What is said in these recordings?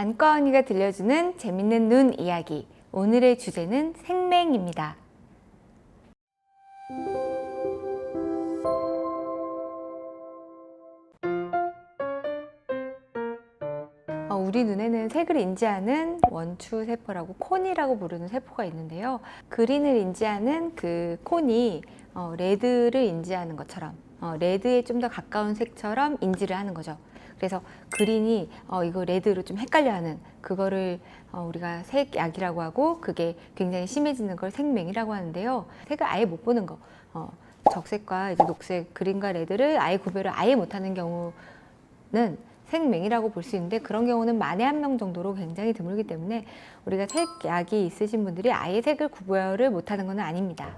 안과 언니가 들려주는 재밌는 눈 이야기. 오늘의 주제는 생맹입니다. 우리 눈에는 색을 인지하는 원추세포라고 콘이라고 부르는 세포가 있는데요. 그린을 인지하는 그 콘이 레드를 인지하는 것처럼 레드에 좀 더 가까운 색처럼 인지를 하는 거죠. 그래서 그린이 이거 레드로 좀 헷갈려하는 그거를 우리가 색약이라고 하고, 그게 굉장히 심해지는 걸 생맹이라고 하는데요. 색을 아예 못 보는 거, 적색과 이제 녹색, 그린과 레드를 아예 구별을 아예 못하는 경우는 색맹이라고 볼 수 있는데, 그런 경우는 만에 한 명 정도로 굉장히 드물기 때문에 우리가 색약이 있으신 분들이 아예 색을 구별을 못하는 건 아닙니다.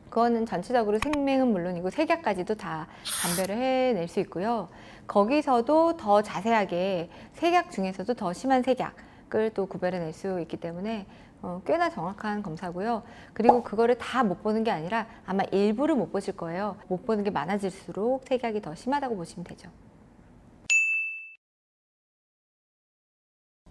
그거는 전체적으로 생맹은 물론이고 색약까지도 다 감별을 해낼 수 있고요. 거기서도 더 자세하게 색약 중에서도 더 심한 색약을 또 구별해낼 수 있기 때문에 꽤나 정확한 검사고요. 그리고 그거를 다 못 보는 게 아니라 아마 일부를 못 보실 거예요. 못 보는 게 많아질수록 색약이 더 심하다고 보시면 되죠.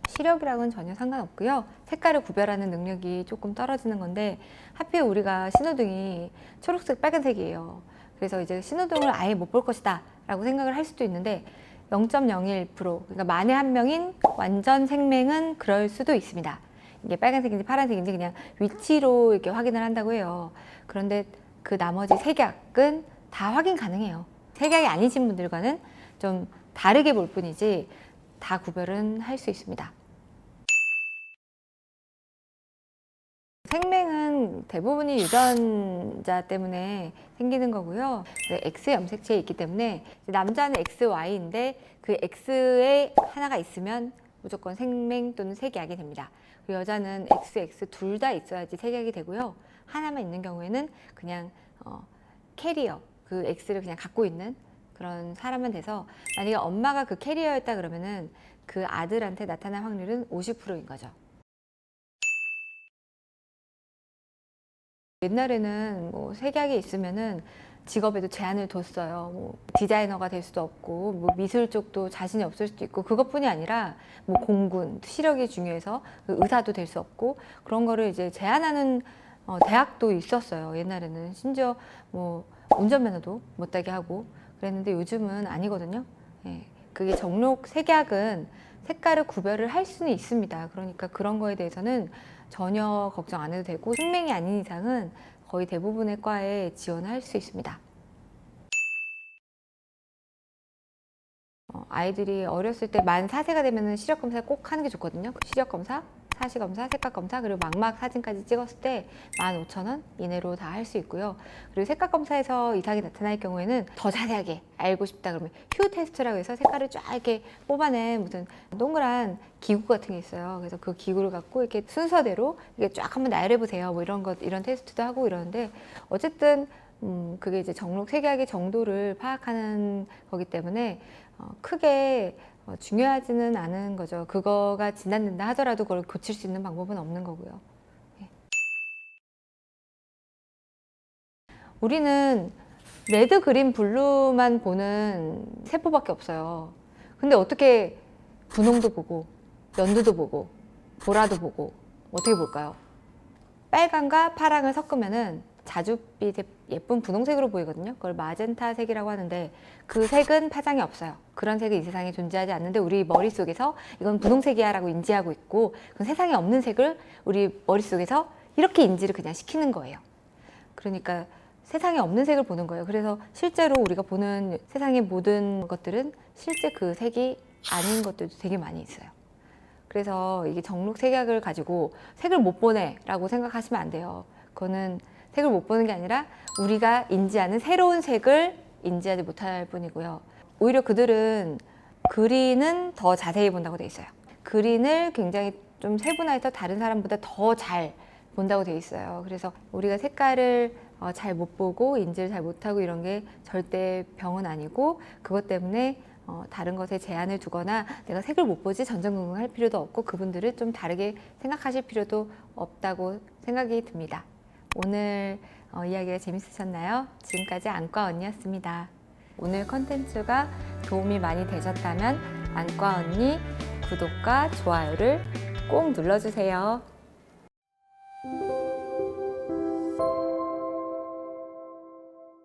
시력이랑은 전혀 상관없고요. 색깔을 구별하는 능력이 조금 떨어지는 건데, 하필 우리가 신호등이 초록색, 빨간색이에요. 그래서 이제 신호등을 아예 못 볼 것이다 라고 생각을 할 수도 있는데 0.01%, 그러니까 만에 한 명인 완전 생맹은 그럴 수도 있습니다. 이게 빨간색인지 파란색인지 그냥 위치로 이렇게 확인을 한다고 해요. 그런데 그 나머지 색약은 다 확인 가능해요. 색약이 아니신 분들과는 좀 다르게 볼 뿐이지 다 구별은 할 수 있습니다. 생맹은 대부분이 유전자 때문에 생기는 거고요. X 염색체에 있기 때문에 남자는 XY인데 그 X에 하나가 있으면 무조건 생맹 또는 색약이 됩니다. 여자는 XX 둘 다 있어야지 색약이 되고요. 하나만 있는 경우에는 그냥 캐리어, 그 X를 그냥 갖고 있는 그런 사람만 돼서, 만약에 엄마가 그 캐리어였다 그러면은 그 아들한테 나타날 확률은 50%인 거죠. 옛날에는 뭐 색약이 있으면은 직업에도 제한을 뒀어요. 뭐 디자이너가 될 수도 없고, 뭐 미술 쪽도 자신이 없을 수도 있고, 그것뿐이 아니라 뭐 공군, 시력이 중요해서 의사도 될 수 없고, 그런 거를 이제 제한하는 대학도 있었어요. 옛날에는 심지어 뭐 운전면허도 못 따게 하고 그랬는데 요즘은 아니거든요. 예, 그게 정록 색약은 색깔을 구별을 할 수는 있습니다. 그러니까 그런 거에 대해서는 전혀 걱정 안 해도 되고, 생맹이 아닌 이상은 거의 대부분의 과에 지원을 할 수 있습니다. 아이들이 어렸을 때 만 4세가 되면 시력 검사를 꼭 하는 게 좋거든요. 시력 검사, 사시 검사, 색각 검사, 그리고 망막 사진까지 찍었을 때 15,000원 이내로 다 할 수 있고요. 그리고 색각 검사에서 이상이 나타날 경우에는 더 자세하게 알고 싶다 그러면 휴 테스트라고 해서 색깔을 쫙 이렇게 뽑아낸 무슨 동그란 기구 같은 게 있어요. 그래서 그 기구를 갖고 이렇게 순서대로 이게 쫙 한번 나열해 보세요. 뭐 이런 것, 이런 테스트도 하고 이러는데, 어쨌든 그게 이제 정록 색약의 정도를 파악하는 거기 때문에 크게 중요하지는 않은 거죠. 그거가 진단된다 하더라도 그걸 고칠 수 있는 방법은 없는 거고요. 네. 우리는 레드, 그린, 블루만 보는 세포밖에 없어요. 근데 어떻게 분홍도 보고 연두도 보고 보라도 보고 어떻게 볼까요? 빨강과 파랑을 섞으면은 자줏빛의 예쁜 분홍색으로 보이거든요. 그걸 마젠타 색이라고 하는데, 그 색은 파장이 없어요. 그런 색은 이 세상에 존재하지 않는데 우리 머릿속에서 이건 분홍색이야 라고 인지하고 있고, 그 세상에 없는 색을 우리 머릿속에서 이렇게 인지를 그냥 시키는 거예요. 그러니까 세상에 없는 색을 보는 거예요. 그래서 실제로 우리가 보는 세상의 모든 것들은 실제 그 색이 아닌 것들도 되게 많이 있어요. 그래서 이게 정록 색약을 가지고 색을 못 보네 라고 생각하시면 안 돼요. 그거는 색을 못 보는 게 아니라 우리가 인지하는 새로운 색을 인지하지 못할 뿐이고요. 오히려 그들은 그린은 더 자세히 본다고 돼 있어요. 그린을 굉장히 좀 세분화해서 다른 사람보다 더 잘 본다고 돼 있어요. 그래서 우리가 색깔을 잘 못 보고 인지를 잘 못하고 이런 게 절대 병은 아니고, 그것 때문에 다른 것에 제한을 두거나 내가 색을 못 보지 전전긍긍할 필요도 없고, 그분들을 좀 다르게 생각하실 필요도 없다고 생각이 듭니다. 오늘 이야기가 재밌으셨나요? 지금까지 안과 언니였습니다. 오늘 컨텐츠가 도움이 많이 되셨다면 안과 언니 구독과 좋아요를 꼭 눌러주세요.